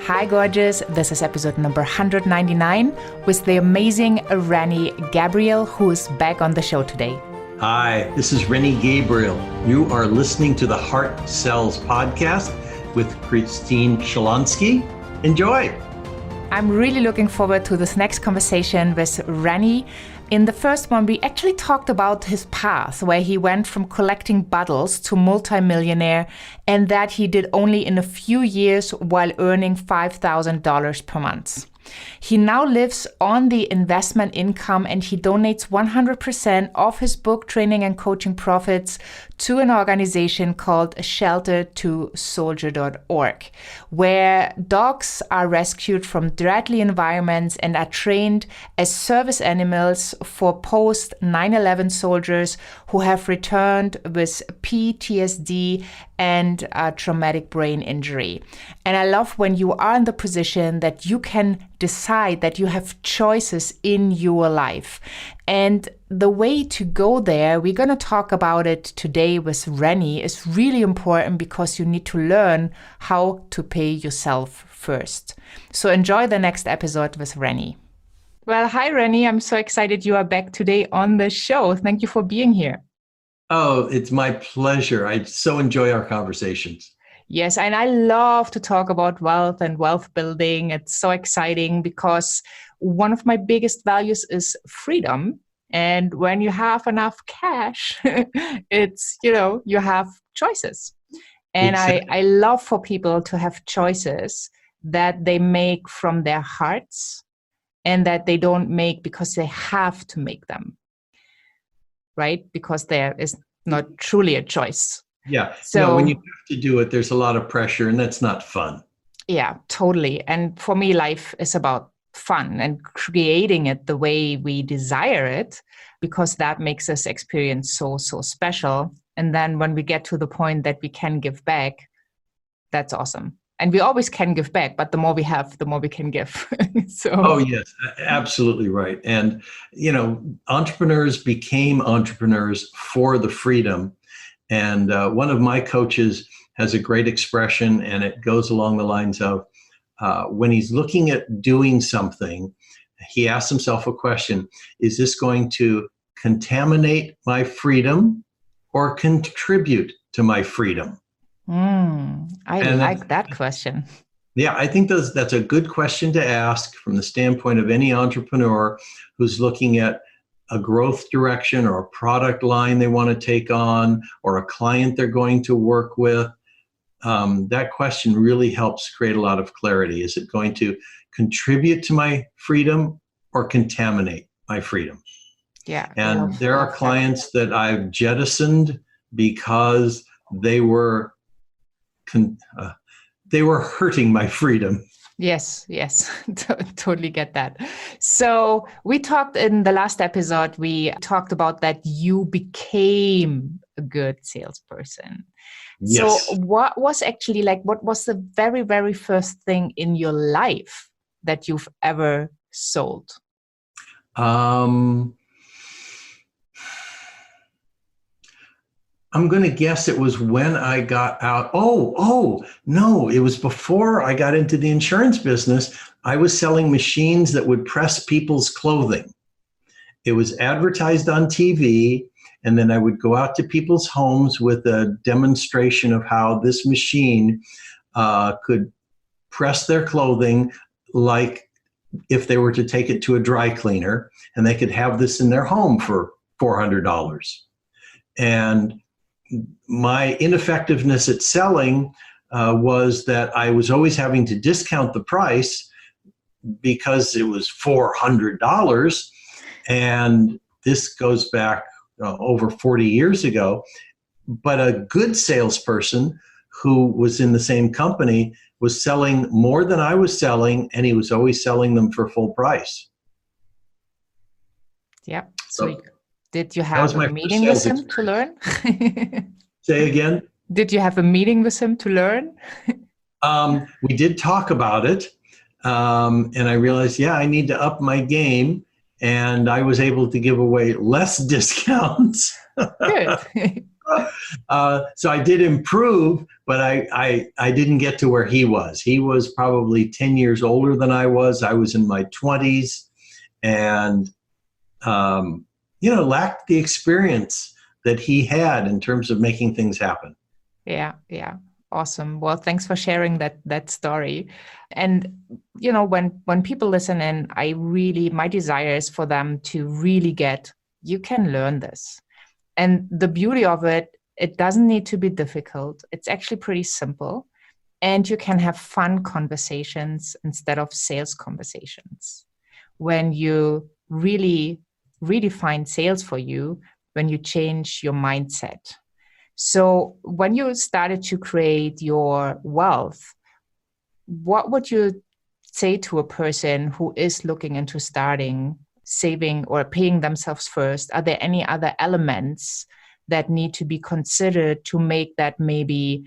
Hi, gorgeous. This is episode number 199 with the amazing Rennie Gabriel, who is back on the show today. Hi, this is Rennie Gabriel. You are listening to the HeartSells podcast with Christine Schlonski. Enjoy. I'm really looking forward to this next conversation with Rennie. In the first one, we actually talked about his path, where he went from collecting bottles to multi-millionaire, and that he did only in a few years while earning $5,000 per month. He now lives on the investment income, and he donates 100% of his book, training, and coaching profits to an organization called sheltertosoldier.org, where dogs are rescued from deadly environments and are trained as service animals for post 9/11 soldiers who have returned with PTSD and a traumatic brain injury. And I love when you are in the position that you can decide that you have choices in your life. And the way to go there, we're going to talk about it today with Rennie, is really important because you need to learn how to pay yourself first. So enjoy the next episode with Rennie. Well, hi, Rennie. I'm so excited you are back today on the show. Thank you for being here. Oh, it's my pleasure. I so enjoy our conversations. Yes, and I love to talk about wealth and wealth building. It's so exciting because one of my biggest values is freedom. And when you have enough cash, it's, you have choices. And exactly. I love for people to have choices that they make from their hearts and that they don't make because they have to make them. Right? Because there is not truly a choice. Yeah. So when you have to do it, there's a lot of pressure, and that's not fun. Yeah, totally. And for me, life is about fun and creating it the way we desire it, because that makes us experience so special. And then when we get to the point that we can give back, that's awesome. And we always can give back, but the more we have, the more we can give. Oh, yes, absolutely right. And, entrepreneurs became entrepreneurs for the freedom. And one of my coaches has a great expression, and it goes along the lines of, when he's looking at doing something, he asks himself a question: is this going to contaminate my freedom or contribute to my freedom? I like that question. Yeah, I think that's a good question to ask from the standpoint of any entrepreneur who's looking at a growth direction or a product line they want to take on or a client they're going to work with. That question really helps create a lot of clarity. Is it going to contribute to my freedom or contaminate my freedom? Yeah. And there are clients that I've jettisoned because they were hurting my freedom. Yes, totally get that. So we talked in the last episode, we talked about that you became a good salesperson. Yes. So what was the very, very first thing in your life that you've ever sold? I'm going to guess it was when I got out. Oh, no, it was before I got into the insurance business. I was selling machines that would press people's clothing. It was advertised on TV, and then I would go out to people's homes with a demonstration of how this machine could press their clothing like if they were to take it to a dry cleaner, and they could have this in their home for $400. And my ineffectiveness at selling was that I was always having to discount the price because it was $400. And this goes back over 40 years ago. But a good salesperson who was in the same company was selling more than I was selling, and he was always selling them for full price. Yeah. So did you have a meeting with him to learn? Say again? Did you have a meeting with him to learn? We did talk about it. And I realized, I need to up my game. And I was able to give away less discounts. Good. So I did improve, but I didn't get to where he was. He was probably 10 years older than I was. I was in my 20s and, lacked the experience that he had in terms of making things happen. Yeah, yeah. Awesome. Well, thanks for sharing that story. And when people listen in, my desire is for them to really get, you can learn this. And the beauty of it doesn't need to be difficult. It's actually pretty simple. And you can have fun conversations instead of sales conversations. When you really redefine sales for you, when you change your mindset. So when you started to create your wealth, what would you say to a person who is looking into starting saving or paying themselves first? Are there any other elements that need to be considered to make that maybe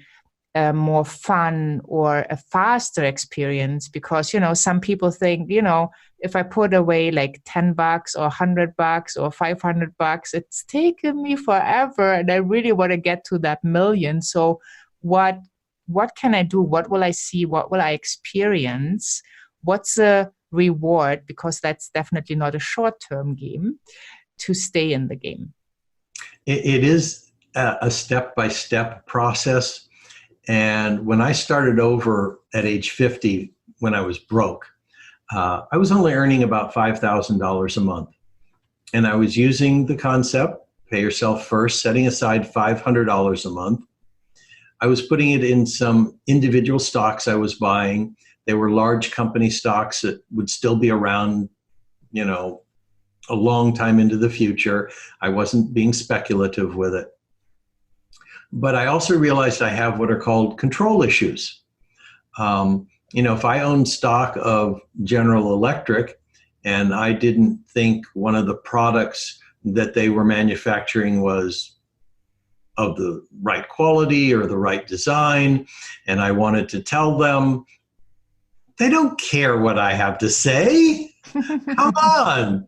a more fun or a faster experience? Because, some people think, if I put away like $10 or $100 or $500, it's taken me forever and I really want to get to that million. So what can I do? What will I see? What will I experience? What's the reward? Because that's definitely not a short-term game to stay in the game. It is a step-by-step process. And when I started over at age 50, when I was broke, I was only earning about $5,000 a month. And I was using the concept, pay yourself first, setting aside $500 a month. I was putting it in some individual stocks I was buying. They were large company stocks that would still be around, a long time into the future. I wasn't being speculative with it. But I also realized I have what are called control issues. If I owned stock of General Electric and I didn't think one of the products that they were manufacturing was of the right quality or the right design, and I wanted to tell them, they don't care what I have to say. Come on.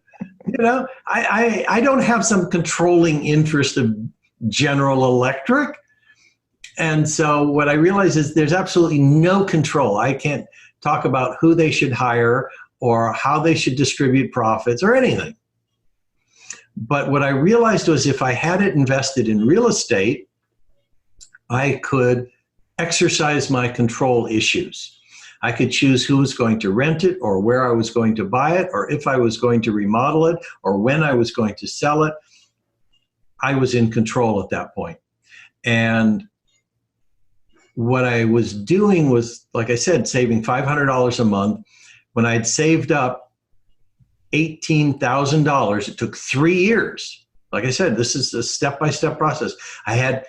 I don't have some controlling interest of General Electric. And so what I realized is there's absolutely no control. I can't talk about who they should hire or how they should distribute profits or anything. But what I realized was if I had it invested in real estate, I could exercise my control issues. I could choose who was going to rent it or where I was going to buy it or if I was going to remodel it or when I was going to sell it. I was in control at that point. And what I was doing was, like I said, saving $500 a month. When I'd saved up $18,000, it took 3 years. Like I said, this is a step-by-step process. I had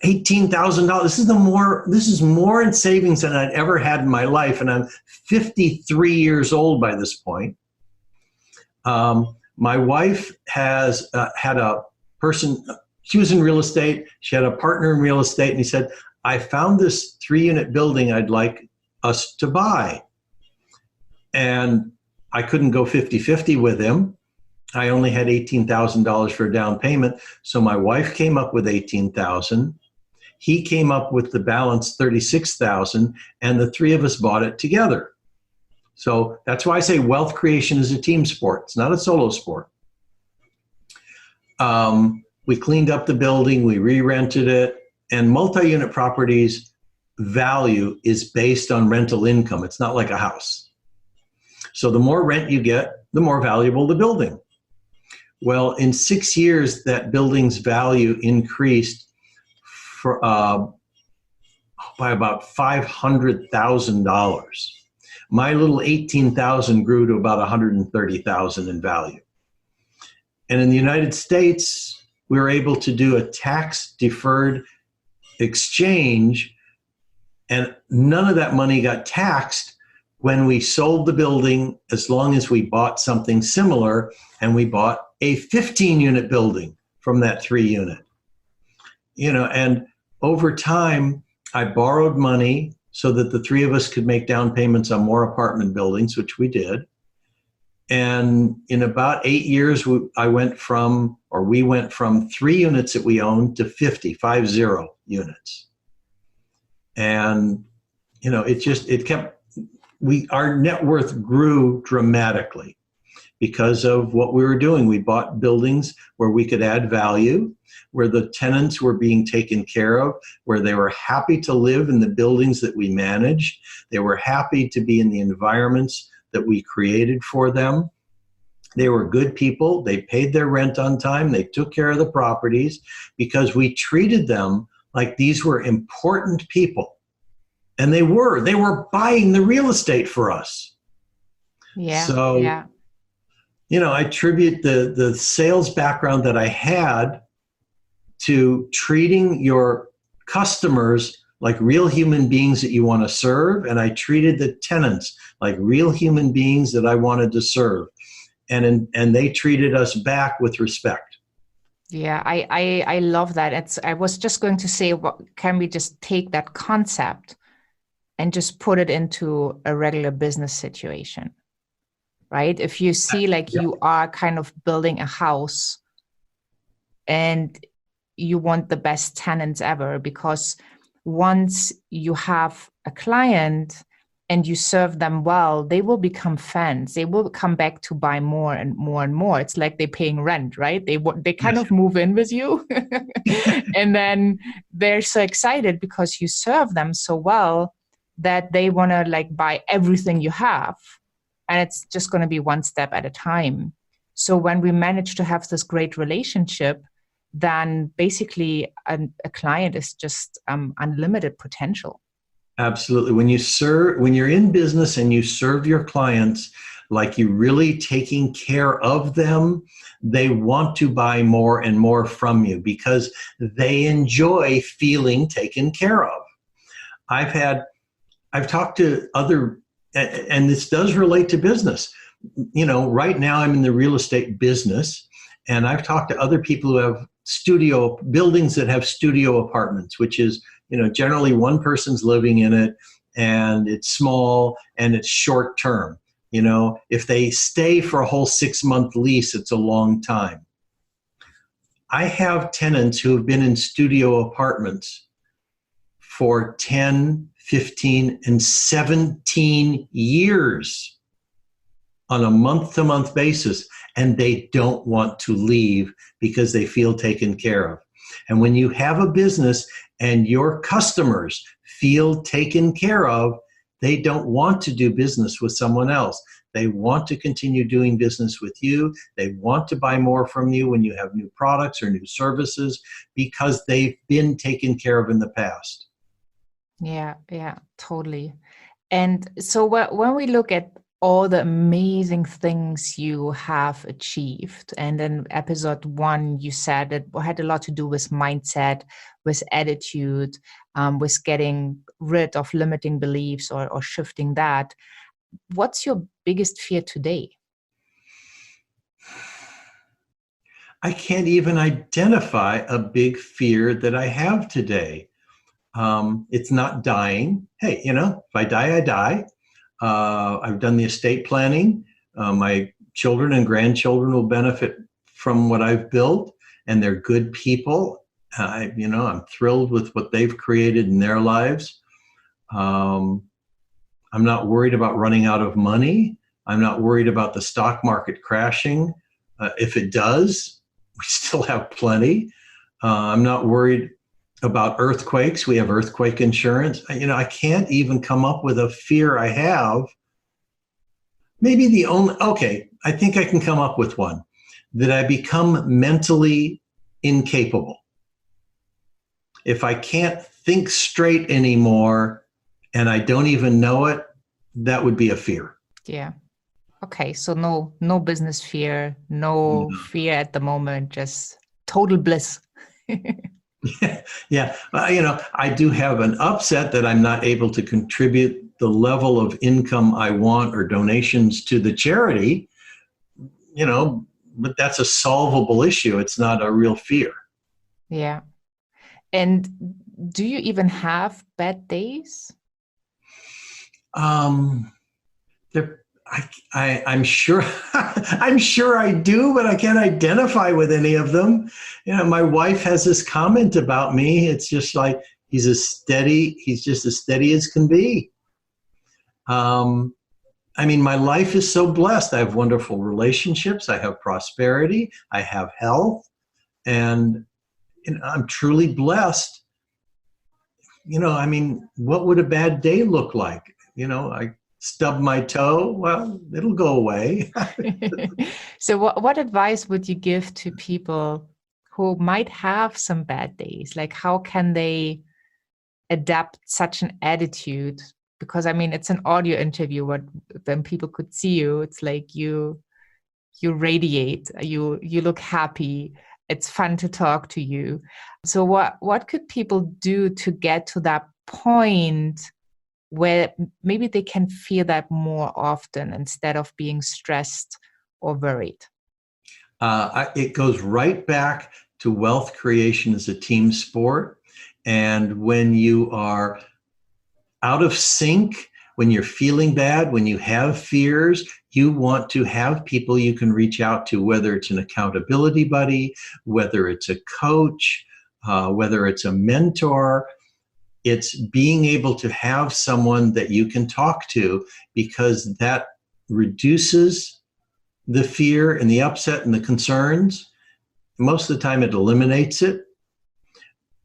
$18,000. This is more in savings than I'd ever had in my life, and I'm 53 years old by this point. My wife has had a person. She was in real estate. She had a partner in real estate, and he said, I found this 3-unit building I'd like us to buy. And I couldn't go 50-50 with him. I only had $18,000 for a down payment. So my wife came up with $18,000. He came up with the balance, $36,000, and the three of us bought it together. So that's why I say wealth creation is a team sport. It's not a solo sport. We cleaned up the building, we re-rented it, and multi-unit properties value is based on rental income. It's not like a house. So the more rent you get, the more valuable the building. Well, in 6 years, that building's value increased for, by about $500,000. My little $18,000 grew to about $130,000 in value. And in the United States, we were able to do a tax-deferred exchange, and none of that money got taxed when we sold the building, as long as we bought something similar, and we bought a 15-unit building from that 3-unit. And over time, I borrowed money so that the three of us could make down payments on more apartment buildings, which we did. And in about 8 years, we went from 3 units that we owned to 50 units. And, our net worth grew dramatically because of what we were doing. We bought buildings where we could add value, where the tenants were being taken care of, where they were happy to live in the buildings that we managed. They were happy to be in the environments that we created for them. They were good people. They paid their rent on time. They took care of the properties because we treated them like these were important people. And they were buying the real estate for us. Yeah. So, yeah. I attribute the sales background that I had to treating your customers like real human beings that you want to serve. And I treated the tenants like real human beings that I wanted to serve. And they treated us back with respect. Yeah, I love that. I was just going to say, can we just take that concept and just put it into a regular business situation, right? If you see like you are kind of building a house and you want the best tenants ever, because once you have a client and you serve them well, they will become fans. They will come back to buy more and more and more. It's like they're paying rent, right? They kind of move in with you. And then they're so excited because you serve them so well that they want to like buy everything you have. And it's just going to be one step at a time. So when we manage to have this great relationship, then basically a client is just unlimited potential. Absolutely. When you're in business and you serve your clients like you're really taking care of them, they want to buy more and more from you because they enjoy feeling taken care of. I've talked to other, and this does relate to business. Right now I'm in the real estate business, and I've talked to other people who have buildings that have studio apartments, which is, generally one person's living in it, and it's small and it's short term. If they stay for a whole 6-month lease, it's a long time. I have tenants who have been in studio apartments for 10, 15, and 17 years on a month-to-month basis, and they don't want to leave because they feel taken care of. And when you have a business and your customers feel taken care of, they don't want to do business with someone else. They want to continue doing business with you. They want to buy more from you when you have new products or new services because they've been taken care of in the past. Yeah, totally. And so when we look at all the amazing things you have achieved, and in episode 1, you said it had a lot to do with mindset, with attitude, with getting rid of limiting beliefs or shifting that. What's your biggest fear today? I can't even identify a big fear that I have today. It's not dying. Hey, if I die, I die. I've done the estate planning. My children and grandchildren will benefit from what I've built, and they're good people. I'm thrilled with what they've created in their lives. I'm not worried about running out of money. I'm not worried about the stock market crashing. If it does, we still have plenty. I'm not worried about earthquakes. We have earthquake insurance. I can't even come up with a fear I have. Maybe I think I can come up with one, that I become mentally incapable. If I can't think straight anymore and I don't even know it, that would be a fear. Yeah. Okay. So no business fear, no fear at the moment, just total bliss. Yeah. I do have an upset that I'm not able to contribute the level of income I want or donations to the charity, but that's a solvable issue. It's not a real fear. Yeah. And do you even have bad days? I'm sure I'm sure I do, but I can't identify with any of them. You know, my wife has this comment about me. It's just like he's just as steady as can be. I mean, my life is so blessed. I have wonderful relationships. I have prosperity. I have health, and I'm truly blessed. You know, I mean, what would a bad day look like? You know, I stub my toe. Well, it'll go away. So what advice would you give to people who might have some bad days? Like, how can they adapt such an attitude? Because I mean, it's an audio interview. When people could see you, it's like you radiate. You look happy. It's fun to talk to you. So what could people do to get to that point where maybe they can feel that more often instead of being stressed or worried? It goes right back to wealth creation as a team sport. And when you are out of sync, when you're feeling bad, when you have fears, you want to have people you can reach out to, whether it's an accountability buddy, whether it's a coach, whether it's a mentor. It's being able to have someone that you can talk to, because that reduces the fear and the upset and the concerns. Most of the time it eliminates it.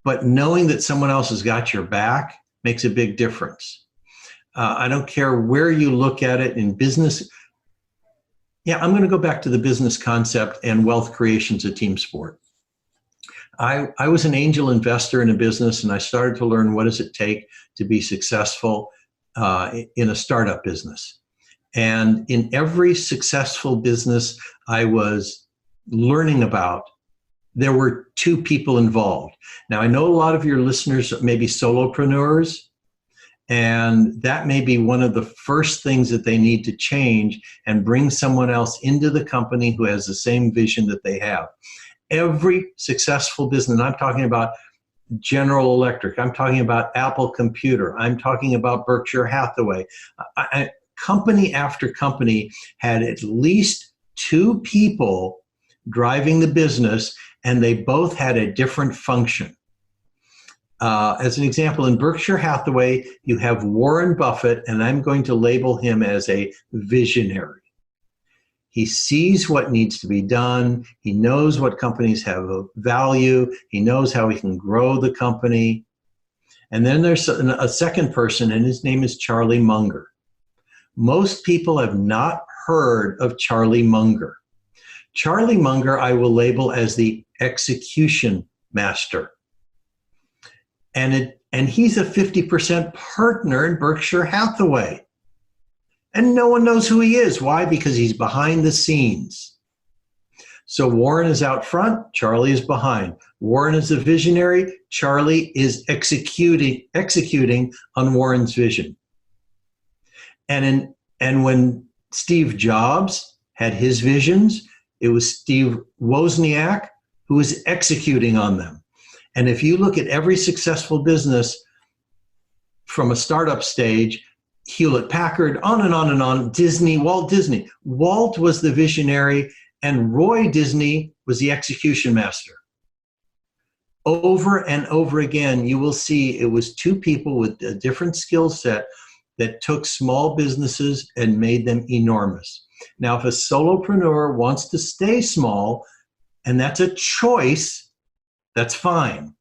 But knowing that someone else has got your back makes a big difference. I don't care where you look at it in business. Yeah, I'm going to go back to the business concept, and wealth creation is a team sport. I was an angel investor in a business, and I started to learn what does it take to be successful in a startup business. And in every successful business I was learning about, there were two people involved. Now, I know a lot of your listeners may be solopreneurs, and that may be one of the first things that they need to change and bring someone else into the company who has the same vision that they have. Every successful business, and I'm talking about General Electric, I'm talking about Apple Computer, I'm talking about Berkshire Hathaway, company after company had at least two people driving the business, and they both had a different function. As an example, in Berkshire Hathaway, you have Warren Buffett, and I'm going to label him as a visionary. He sees what needs to be done. He knows what companies have of value. He knows how he can grow the company. And then there's a second person, and his name is Charlie Munger. Most people have not heard of Charlie Munger. Charlie Munger I will label as the execution master. And he's a 50% partner in Berkshire Hathaway. And no one knows who he is. Why? Because he's behind the scenes. So Warren is out front, Charlie is behind. Warren is a visionary, Charlie is executing on Warren's vision. And when Steve Jobs had his visions, it was Steve Wozniak who was executing on them. And if you look at every successful business from a startup stage, Hewlett Packard, on and on and on, Disney, Walt Disney. Walt was the visionary, and Roy Disney was the execution master. Over and over again, you will see it was two people with a different skill set that took small businesses and made them enormous. Now, if a solopreneur wants to stay small, and that's a choice, that's fine.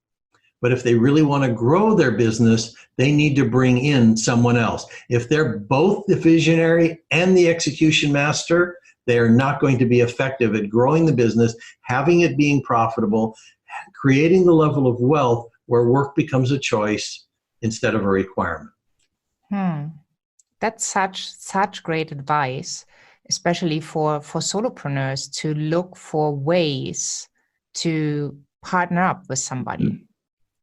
But if they really want to grow their business, they need to bring in someone else. If they're both the visionary and the execution master, they are not going to be effective at growing the business, having it being profitable, creating the level of wealth where work becomes a choice instead of a requirement. That's such great advice, especially for solopreneurs, to look for ways to partner up with somebody.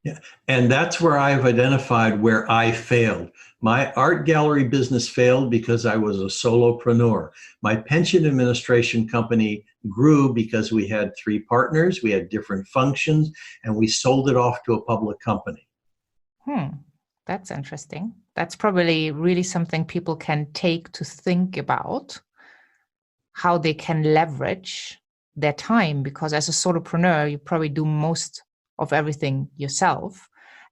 Yeah, and that's where I've identified where I failed. My art gallery business failed because I was a solopreneur. My pension administration company grew because we had three partners, we had different functions, and we sold it off to a public company. That's interesting. That's probably really something people can take to think about, how they can leverage their time, because as a solopreneur, you probably do most of everything yourself,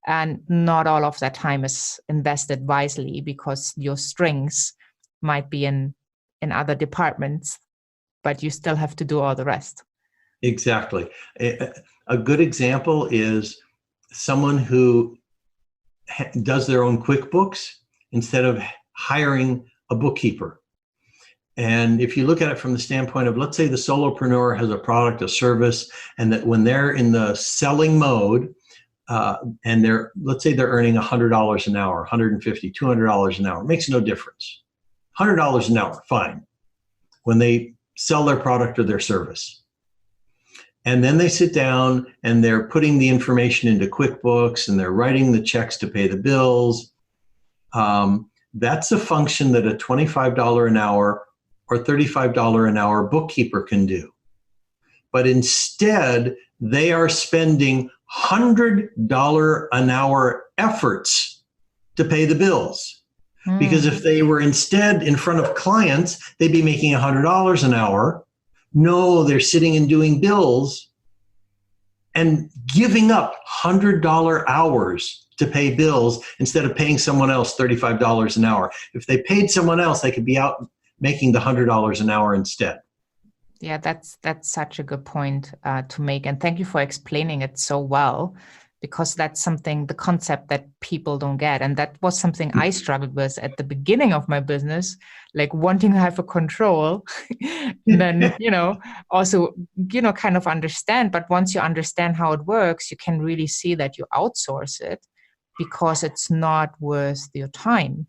and not all of that time is invested wisely because your strengths might be in other departments, but you still have to do all the rest. Exactly. A good example is someone who does their own QuickBooks instead of hiring a bookkeeper. And if you look at it from the standpoint of, let's say the solopreneur has a product, a service, and that when they're in the selling mode, and let's say they're earning $100 an hour, $150, $200 an hour, it makes no difference. $100 an hour, fine, when they sell their product or their service. And then they sit down and they're putting the information into QuickBooks and they're writing the checks to pay the bills. That's a function that a $25 an hour or $35 an hour bookkeeper can do. But instead, they are spending $100 an hour efforts to pay the bills. Because if they were instead in front of clients, they'd be making $100 an hour. No, they're sitting and doing bills and giving up $100 hours to pay bills instead of paying someone else $35 an hour. If they paid someone else, they could be out making the $100 an hour instead. Yeah, that's such a good point to make. And thank you for explaining it so well, because that's something, the concept that people don't get. And that was something I struggled with at the beginning of my business, like wanting to have a control and then, also, kind of understand. But once you understand how it works, you can really see that you outsource it because it's not worth your time.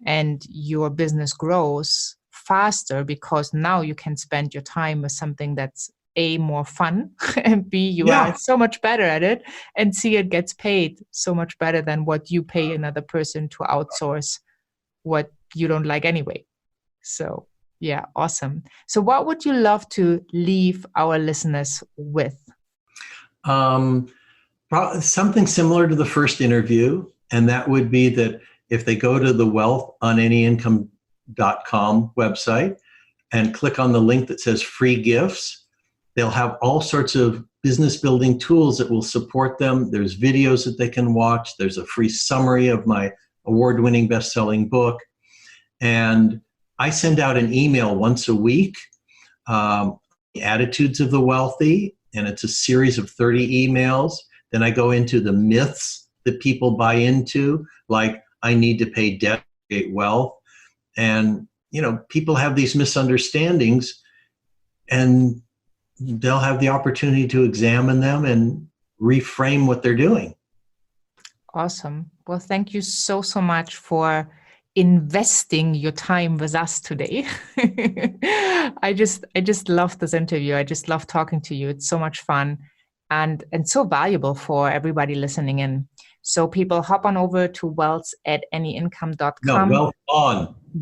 And your business grows faster because now you can spend your time with something that's A, more fun, and B, you are so much better at it, and C, it gets paid so much better than what you pay another person to outsource what you don't like anyway. So yeah, awesome. So what would you love to leave our listeners with? Something similar to the first interview, and that would be that if they go to the wealthonanyincome.com website and click on the link that says free gifts, they'll have all sorts of business building tools that will support them. There's videos that they can watch. There's a free summary of my award-winning best-selling book. And I send out an email once a week, The Attitudes of the Wealthy, and it's a series of 30 emails. Then I go into the myths that people buy into, like I need to pay debt to create wealth. And, people have these misunderstandings, and they'll have the opportunity to examine them and reframe what they're doing. Awesome. Well, thank you so much for investing your time with us today. I just love this interview. I just love talking to you. It's so much fun and so valuable for everybody listening in. So people, hop on over to wealthsatanyincome.com. No,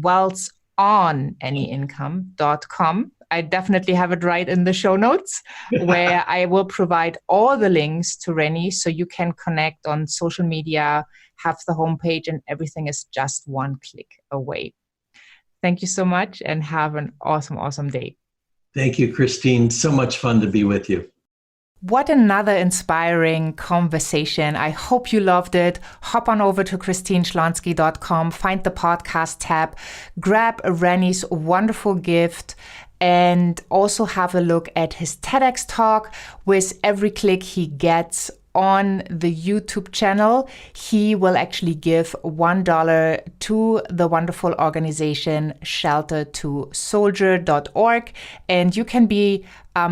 wealthsonanyincome.com. I definitely have it right in the show notes, where I will provide all the links to Rennie so you can connect on social media, have the homepage, and everything is just one click away. Thank you so much and have an awesome, awesome day. Thank you, Christine. So much fun to be with you. What another inspiring conversation. I hope you loved it. Hop on over to christineschlonski.com, find the podcast tab, grab Rennie's wonderful gift, and also have a look at his TEDx talk. With every click he gets on the YouTube channel, he will actually give $1 to the wonderful organization sheltertosoldier.org. And you can be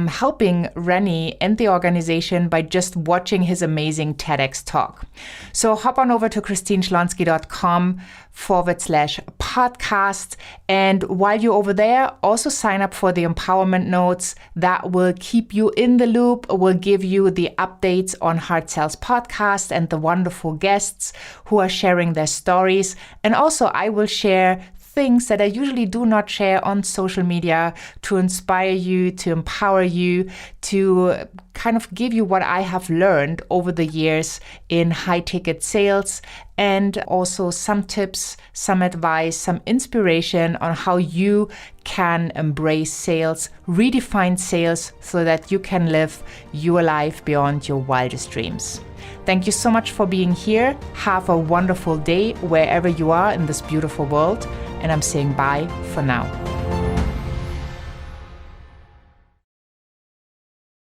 helping Rennie and the organization by just watching his amazing TEDx talk. So hop on over to christineschlonski.com/podcast. And while you're over there, also sign up for the empowerment notes. That will keep you in the loop, will give you the updates on HeartSells podcast and the wonderful guests who are sharing their stories. And also I will share things that I usually do not share on social media to inspire you, to empower you, to kind of give you what I have learned over the years in high ticket sales, and also some tips, some advice, some inspiration on how you can embrace sales, redefine sales so that you can live your life beyond your wildest dreams. Thank you so much for being here. Have a wonderful day wherever you are in this beautiful world. And I'm saying bye for now.